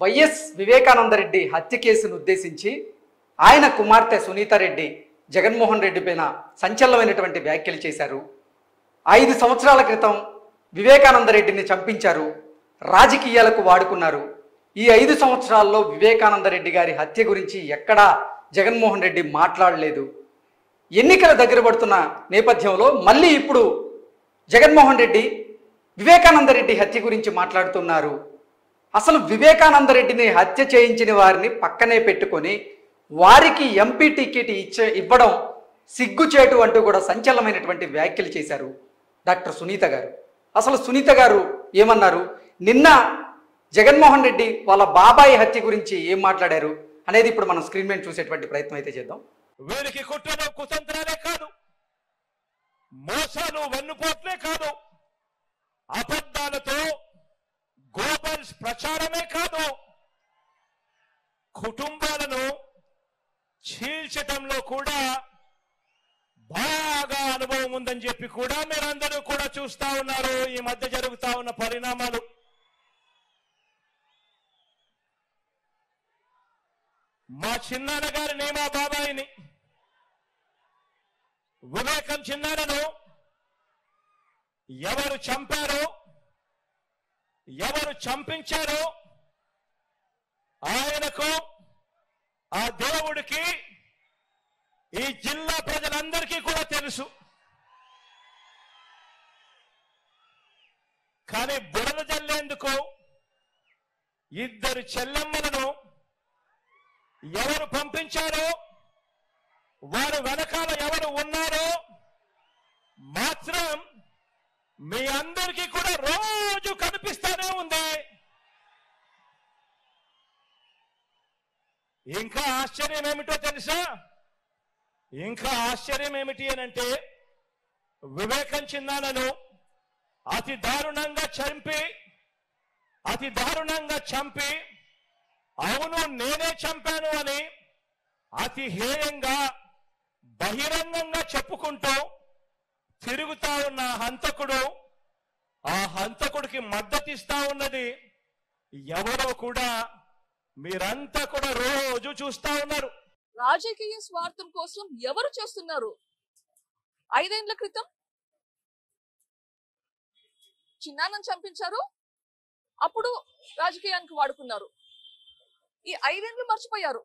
YS Vivekananda Reddy హత్య కేసును ఉద్దేశించి ఆయన కుమార్తె సునీతారెడ్డి జగన్మోహన్ రెడ్డి పైన సంచలనమైనటువంటి వ్యాఖ్యలు చేశారు. 5 సంవత్సరాల క్రితం వివేకానందరెడ్డిని చంపించారు, రాజకీయాలకు వాడుకున్నారు. ఈ 5 సంవత్సరాల్లో వివేకానందరెడ్డి గారి హత్య గురించి ఎక్కడా జగన్మోహన్ రెడ్డి మాట్లాడలేదు. ఎన్నికల దగ్గర పడుతున్న నేపథ్యంలో మళ్ళీ ఇప్పుడు జగన్మోహన్ రెడ్డి వివేకానందరెడ్డి హత్య గురించి మాట్లాడుతున్నారు. అసలు వివేకానందరెడ్డిని హత్య చేయించిన వారిని పక్కనే పెట్టుకొని వారికి ఎంపీ టికెట్ ఇవ్వడం సిగ్గుచేటు అంటూ కూడా సంచలనమైనటువంటి వ్యాఖ్యలు చేశారు డాక్టర్ సునీత గారు. అసలు సునీత గారు ఏమన్నారు, నిన్న జగన్మోహన్ రెడ్డి వాళ్ళ బాబాయి హత్య గురించి ఏం మాట్లాడారు అనేది ఇప్పుడు మనం స్క్రీన్ మీద చూసేటువంటి ప్రయత్నం అయితే చేద్దాం. వీరికి కుట్రలు కుతంత్రాలే కాదు, మోసాలు వెన్నుపోట్లే కాదు, అబద్ధాలతో గోబల్స్ ప్రచారమే కాదు, కుటుంబాలను చీల్చటంలో కూడా బాగా అనుభవం ఉందని చెప్పి కూడా మీరందరూ కూడా చూస్తా ఉన్నారు. ఈ మధ్య జరుగుతా ఉన్న పరిణామాలు మా చిన్నాన్న గారిని, మా బాబాయిని, వివేకం చిన్నాన్నను ఎవరు చంపారో, ఎవరు చంపించారో ఆయనకు, ఆ దేవుడికి, ఈ జిల్లా ప్రజలందరికీ కూడా తెలుసు. కానీ బురద జల్లేందుకు ఇద్దరు చెల్లెమ్మలను ఎవరు పంపించారో, వారు వెనకాల ఎవరు ఉన్నారో మాత్రం మీ అందరికీ కూడా రోజు కనిపిస్తానే ఉంది. ఇంకా ఆశ్చర్యం ఏమిటో తెలుసా? ఇంకా ఆశ్చర్యం ఏమిటి అనంటే, వివేకం చిన్నాన్నను అతి దారుణంగా చంపి అవును నేనే చంపాను అని అతి హేయంగా బహిరంగంగా చెప్పుకుంటూ తిరుగుతా ఉన్న హంతకుడు, ఆ హంతకుడికి మద్దతిస్తా ఉన్నది ఎవరో కూడా మీరంతా కూడా రోజు చూస్తా ఉన్నారు. రాజకీయ స్వార్థం కోసం ఎవరు చేస్తున్నారు? 5 ఏళ్ల క్రితం చిన్నాన్నను చంపించారు, అప్పుడు రాజకీయానికి వాడుకున్నారు. ఈ 5 ఏళ్ళు మర్చిపోయారు.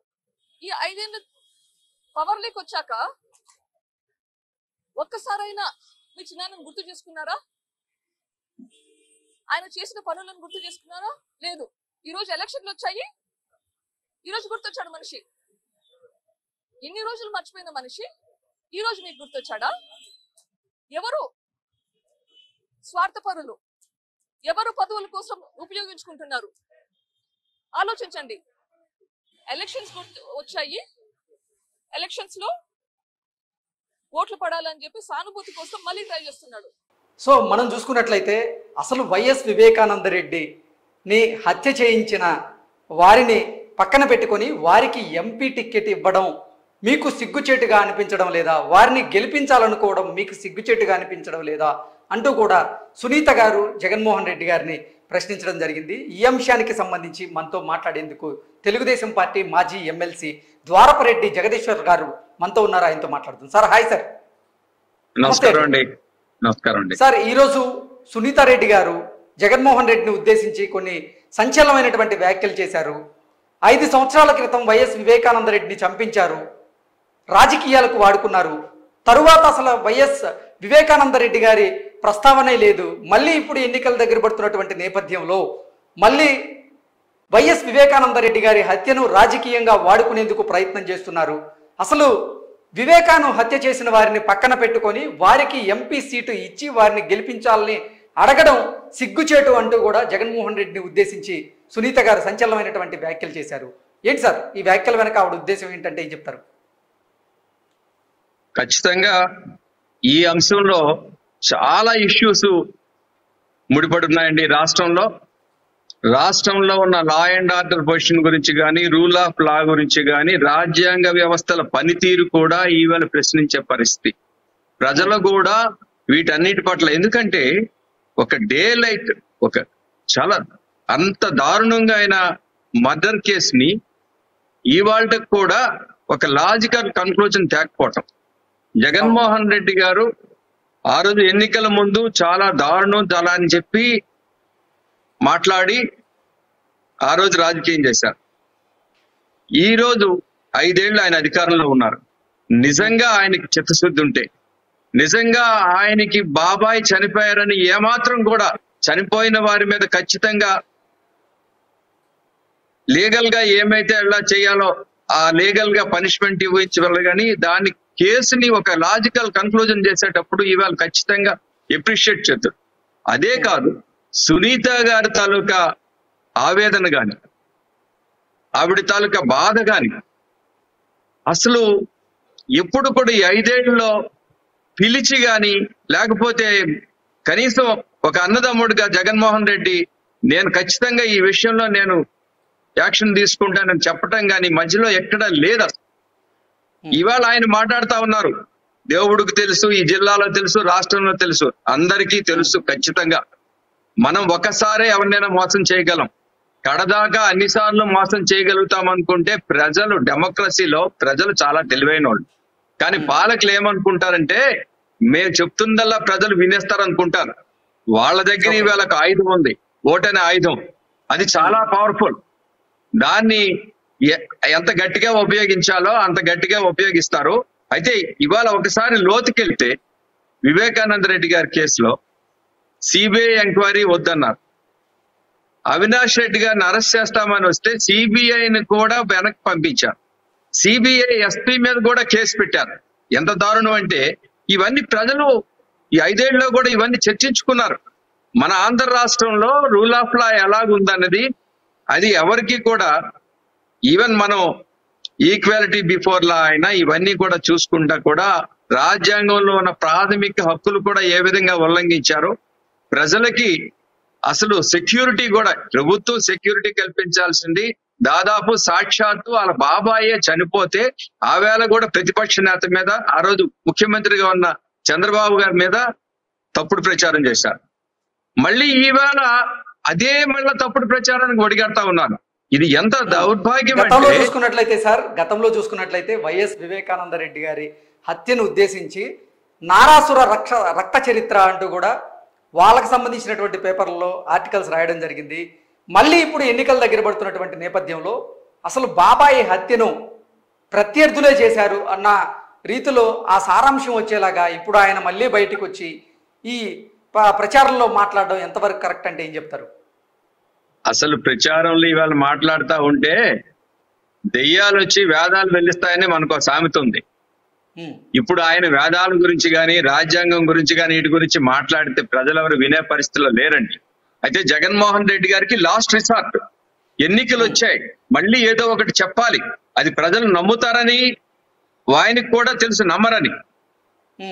ఈ 5 ఏళ్ళు పవర్ లేక్ వచ్చాక ఒక్కసారైనా మీ చిన్నాన్నను గుర్తు చేసుకున్నారా? ఆయన చేసిన పనులను గుర్తు చేసుకున్నారా? లేదు. ఈ రోజు ఎలక్షన్లు వచ్చాయి, ఈ రోజు గుర్తొచ్చాడు మనిషి. ఎన్ని రోజులు మర్చిపోయిన మనిషి ఈ రోజు మీకు గుర్తొచ్చాడా? ఎవరు స్వార్థపరులు, ఎవరు పదవుల కోసం ఉపయోగించుకుంటున్నారు? ఆలోచించండి. ఎలక్షన్స్ వచ్చాయి, ఎలక్షన్స్ లో ఓట్లు పడాలని చెప్పి సానుభూతి కోసం మళ్ళీ ట్రై చేస్తున్నాడు. సో మనం చూసుకున్నట్లయితే అసలు వైఎస్ వివేకానందరెడ్డిని హత్య చేయించిన వారిని పక్కన పెట్టుకొని వారికి ఎంపీ టికెట్ ఇవ్వడం మీకు సిగ్గుచేటుగా అనిపించడం లేదా, వారిని గెలిపించాలనుకోవడం మీకు సిగ్గుచేటుగా అనిపించడం లేదా అంటూ కూడా సునీత గారు జగన్మోహన్ రెడ్డి గారిని ప్రశ్నించడం జరిగింది. ఈ అంశానికి సంబంధించి మనతో మాట్లాడేందుకు తెలుగుదేశం పార్టీ మాజీ ఎమ్మెల్సీ ద్వారపరెడ్డి జగదీశ్వర్ గారు మనతో ఉన్నారు. ఆయనతో మాట్లాడుతుంది. Sir hi sir. నమస్కారం అండి. నమస్కారం అండి సార్. ఈరోజు సునీతారెడ్డి గారు జగన్మోహన్ రెడ్డిని ఉద్దేశించి కొన్ని సంచలనమైనటువంటి వ్యాఖ్యలు చేశారు. 5 సంవత్సరాల క్రితం వైఎస్ వివేకానందరెడ్డిని చంపించారు, రాజకీయాలకు వాడుకున్నారు. తరువాత అసలు వైఎస్ వివేకానందరెడ్డి గారి ప్రస్తావనే లేదు. మళ్ళీ ఇప్పుడు ఎన్నికల దగ్గర పడుతున్నటువంటి నేపథ్యంలో మళ్ళీ వైఎస్ వివేకానందరెడ్డి గారి హత్యను రాజకీయంగా వాడుకునేందుకు ప్రయత్నం చేస్తున్నారు. అసలు వివేకాను హత్య చేసిన వారిని పక్కన పెట్టుకొని వారికి ఎంపీ సీటు ఇచ్చి వారిని గెలిపించాలని అడగడం సిగ్గుచేటు అంటూ కూడా జగన్మోహన్ రెడ్డిని ఉద్దేశించి సునీత గారు సంచలనమైనటువంటి వ్యాఖ్యలు చేశారు. ఏంటి సార్ ఈ వ్యాఖ్యల వెనక ఆవిడ ఉద్దేశం ఏంటంటే ఏం చెప్తారు? ఖచ్చితంగా ఈ అంశంలో చాలా ఇష్యూస్ ముడిపడి ఉన్నాయండి. రాష్ట్రంలో ఉన్న లా అండ్ ఆర్డర్ పొజిషన్ గురించి కానీ, రూల్ ఆఫ్ లా గురించి కానీ, రాజ్యాంగ వ్యవస్థల పనితీరు కూడా ఈవేళ ప్రశ్నించే పరిస్థితి. ప్రజలు కూడా వీటన్నిటి పట్ల, ఎందుకంటే ఒక డే లైట్, ఒక చాలా అంత దారుణంగా ఆయన మర్డర్ కేసుని ఇవాళకి కూడా ఒక లాజికల్ కన్క్లూజన్ తేకపోవటం. జగన్మోహన్ రెడ్డి గారు ఆ రోజు ఎన్నికల ముందు చాలా దారుణం చాలా అని చెప్పి మాట్లాడి ఆ రోజు రాజకీయం చేశారు. ఈ రోజు 5 ఏళ్ళు ఆయన అధికారంలో ఉన్నారు. నిజంగా ఆయనకి చిత్తశుద్ధి ఉంటే, నిజంగా ఆయనకి బాబాయ్ చనిపోయారని ఏమాత్రం కూడా, చనిపోయిన వారి మీద ఖచ్చితంగా లీగల్ గా ఏమైతే ఎలా చేయాలో ఆ లీగల్ గా పనిష్మెంట్ ఇవ్వాలి, కానీ దాని కేసుని ఒక లాజికల్ కన్క్లూజన్ చేసేటప్పుడు ఇవాళ ఖచ్చితంగా ఎప్రిషియేట్ చేద్దాం. అదే కాదు, సునీత గారి తాలూకా ఆవేదన గాని, ఆవిడ తాలూకా బాధ గాని అసలు ఎప్పుడు కూడా ఈ 5 ఏళ్లలో పిలిచి గాని, లేకపోతే కనీసం ఒక అన్నదమ్ముడిగా జగన్మోహన్ రెడ్డి నేను ఖచ్చితంగా ఈ విషయంలో నేను యాక్షన్ తీసుకుంటానని చెప్పటం గాని మధ్యలో ఎక్కడా లేదు. ఇవాళ ఆయన మాట్లాడుతా ఉన్నారు, దేవుడికి తెలుసు, ఈ జిల్లాలో తెలుసు, రాష్ట్రంలో తెలుసు, అందరికీ తెలుసు. ఖచ్చితంగా మనం ఒకసారే ఎవరినైనా మోసం చేయగలం, కడదాకా అన్నిసార్లు మోసం చేయగలుగుతాం అనుకుంటే ప్రజలు, డెమోక్రసీలో ప్రజలు చాలా తెలివైన వాళ్ళు. కానీ పాలకులు ఏమనుకుంటారంటే మేము చెప్తుందల్లా ప్రజలు వినేస్తారు అనుకుంటారు. వాళ్ళ దగ్గర ఇవాళ ఒక ఆయుధం ఉంది, ఓటనే ఆయుధం. అది చాలా పవర్ఫుల్. దాన్ని ఎంత గట్టిగా ఉపయోగించాలో అంత గట్టిగా ఉపయోగిస్తారు. అయితే ఇవాళ ఒకసారి లోతుకెళ్తే వివేకానంద రెడ్డి గారి కేసులో సిబిఐ ఎంక్వైరీ వద్దన్నారు. అవినాష్ రెడ్డి గారిని అరెస్ట్ చేస్తామని వస్తే సిబిఐని కూడా వెనక్కి పంపించారు. సిబిఐ ఎస్పీ మీద కూడా కేసు పెట్టారు. ఎంత దారుణం అంటే ఇవన్నీ ప్రజలు ఈ 5 ఏళ్లలో కూడా ఇవన్నీ చర్చించుకున్నారు. మన ఆంధ్ర రాష్ట్రంలో రూల్ ఆఫ్ లా ఎలాగుందన్నది అది ఎవరికి కూడా, ఈవెన్ మనం ఈక్వాలిటీ బిఫోర్ లా అయినా ఇవన్నీ కూడా చూసుకుంటా కూడా రాజ్యాంగంలో ఉన్న ప్రాథమిక హక్కులు కూడా ఏ విధంగా ఉల్లంఘించారో, ప్రజలకి అసలు సెక్యూరిటీ కూడా ప్రభుత్వం సెక్యూరిటీ కల్పించాల్సింది. దాదాపు సాక్షాత్తు వాళ్ళ బాబాయే చనిపోతే ఆ వేళ కూడా ప్రతిపక్ష నేత మీద, ఆ రోజు ముఖ్యమంత్రిగా ఉన్న చంద్రబాబు గారి మీద తప్పుడు ప్రచారం చేశారు. మళ్ళీ ఈవేళ అదే మళ్ళీ తప్పుడు ప్రచారానికి ఒడిగడతా ఉన్నారు. ఇది ఎంత దౌర్భాగ్యం గతంలో అంటే, చూసుకున్నట్లయితే వైఎస్ వివేకానంద రెడ్డి గారి హత్యను ఉద్దేశించి నారాసుర రక్త చరిత్ర అంటూ కూడా వాళ్ళకి సంబంధించినటువంటి పేపర్లలో ఆర్టికల్స్ రాయడం జరిగింది. మళ్ళీ ఇప్పుడు ఎన్నికల దగ్గర పడుతున్నటువంటి నేపథ్యంలో అసలు బాబాయి హత్యను ప్రత్యర్థులే చేశారు అన్న రీతిలో ఆ సారాంశం వచ్చేలాగా ఇప్పుడు ఆయన మళ్ళీ బయటకు వచ్చి ఈ ప్రచారంలో మాట్లాడడం ఎంతవరకు కరెక్ట్ అంటే ఏం చెప్తారు? అసలు ప్రచారంలో ఇవాళ మాట్లాడుతూ ఉంటే దెయ్యాలు వచ్చి వేదాలు వెల్లిస్తాయని మనకు సామెత ఉంది. ఇప్పుడు ఆయన వేదాల గురించి కానీ రాజ్యాంగం గురించి కానీ వీటి గురించి మాట్లాడితే ప్రజలెవరు వినే పరిస్థితిలో లేరండి. అయితే జగన్మోహన్ రెడ్డి గారికి లాస్ట్ రిసార్ట్, ఎన్నికలు వచ్చాయి, మళ్ళీ ఏదో ఒకటి చెప్పాలి. అది ప్రజలు నమ్ముతారని ఆయనకు కూడా తెలుసు, నమ్మరని.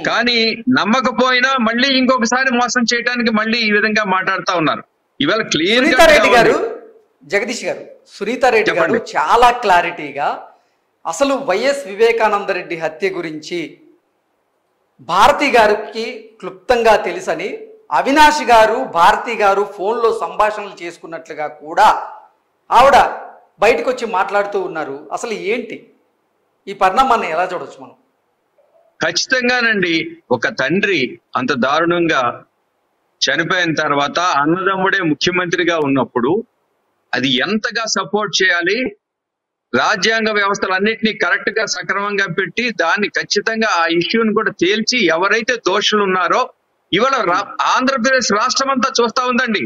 కానీ నమ్మకపోయినా మళ్ళీ ఇంకొకసారి మోసం చేయడానికి మళ్ళీ ఈ విధంగా మాట్లాడుతూ ఉన్నారు. ఇవాళ క్లియర్ జగదీష్ గారు, సునీతా రెడ్డి గారు చాలా క్లారిటీగా అసలు వైఎస్ వివేకానంద రెడ్డి హత్య గురించి భారతి గారికి క్లుప్తంగా తెలుసని, అవినాష్ గారు భారతి గారు ఫోన్లో సంభాషణలు చేసుకున్నట్లుగా కూడా ఆవిడ బయటకు వచ్చి మాట్లాడుతూ ఉన్నారు. అసలు ఏంటి ఈ పరిణామాన్ని ఎలా చూడొచ్చు మనం? ఖచ్చితంగానండి, ఒక తండ్రి అంత దారుణంగా చనిపోయిన తర్వాత అన్నదమ్ముడే ముఖ్యమంత్రిగా ఉన్నప్పుడు అది ఎంతగా సపోర్ట్ చేయాలి, రాజ్యాంగ వ్యవస్థలన్నింటినీ కరెక్ట్ గా సక్రమంగా పెట్టి దాన్ని ఖచ్చితంగా ఆ ఇష్యూని కూడా తేల్చి ఎవరైతే దోషులు ఉన్నారో, ఇవాళ ఆంధ్రప్రదేశ్ రాష్ట్రం అంతా చూస్తా ఉందండి,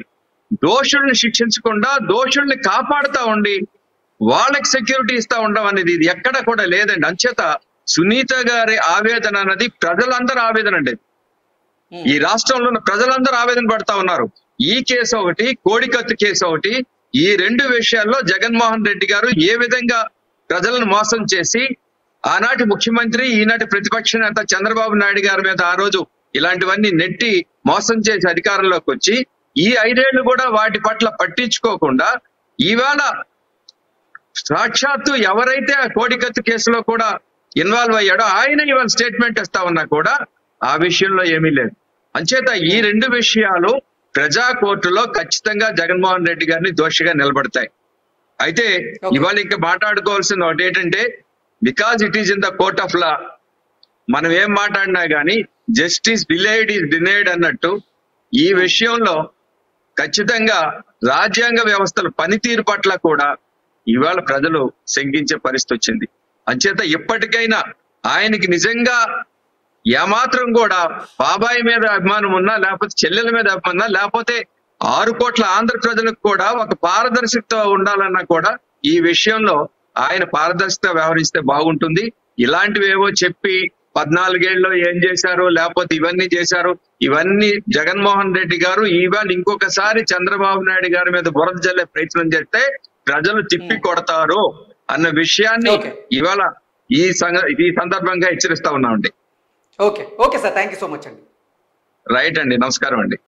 దోషుల్ని శిక్షించకుండా దోషుల్ని కాపాడుతా ఉండి వాళ్ళకి సెక్యూరిటీ ఇస్తా ఉండడం అనేది ఇది ఎక్కడ కూడా లేదండి. అంచేత సునీత గారి ఆవేదన అన్నది ప్రజలందరూ ఆవేదన అండి. ఈ రాష్ట్రంలో ఉన్న ప్రజలందరూ ఆవేదన పడతా ఉన్నారు. ఈ కేసు ఒకటి, కోడికత్తు కేసు ఒకటి, ఈ 2 విషయాల్లో జగన్మోహన్ రెడ్డి గారు ఏ విధంగా ప్రజలను మోసం చేసి ఆనాటి ముఖ్యమంత్రి, ఈనాటి ప్రతిపక్ష నేత చంద్రబాబు నాయుడు గారి మీద ఆ రోజు ఇలాంటివన్నీ నెట్టి మోసం చేసి అధికారంలోకి వచ్చి ఈ 5 ఏళ్లు కూడా వాటి పట్ల పట్టించుకోకుండా ఈవేళ సాక్షాత్తు ఎవరైతే ఆ కోడికత్తు కేసులో కూడా ఇన్వాల్వ్ అయ్యాడో ఆయన ఇవాళ స్టేట్మెంట్ ఇస్తా ఉన్నా కూడా ఆ విషయంలో ఏమీ లేదు. అంచేత ఈ 2 విషయాలు ప్రజా కోర్టులో ఖచ్చితంగా జగన్మోహన్ రెడ్డి గారిని దోషిగా నిలబడతాయి. అయితే ఇవాళ ఇంకా మాట్లాడుకోవాల్సింది ఒకటి ఏంటంటే, because it is in the court of law, మనం ఏం మాట్లాడినా గానీ జస్టిస్ డిలేడ్ ఈజ్ డినైడ్ అన్నట్టు ఈ విషయంలో ఖచ్చితంగా రాజ్యాంగ వ్యవస్థల పనితీరు పట్ల కూడా ఇవాళ ప్రజలు శంకించే పరిస్థితి వచ్చింది. అంచేత ఇప్పటికైనా ఆయనకి నిజంగా ఏమాత్రం కూడా బాబాయి మీద అభిమానం ఉన్నా, లేకపోతే చెల్లెల మీద అభిమానం, లేకపోతే 6 కోట్ల ఆంధ్ర ప్రజలకు కూడా ఒక పారదర్శకత ఉండాలన్నా కూడా ఈ విషయంలో ఆయన పారదర్శకత వ్యవహరిస్తే బాగుంటుంది. ఇలాంటివి ఏవో చెప్పి 14 ఏళ్ళలో ఏం చేశారు, లేకపోతే ఇవన్నీ చేశారు, ఇవన్నీ జగన్మోహన్ రెడ్డి గారు ఇవాళ ఇంకొకసారి చంద్రబాబు నాయుడు గారి మీద బురద జల్లే ప్రయత్నం చేస్తే ప్రజలు తిప్పి కొడతారు అన్న విషయాన్ని ఇవాళ ఈ సందర్భంగా హెచ్చరిస్తా ఉన్నామండి. Okay sir, thank you so much అండి. రైట్ అండి, నమస్కారం అండి.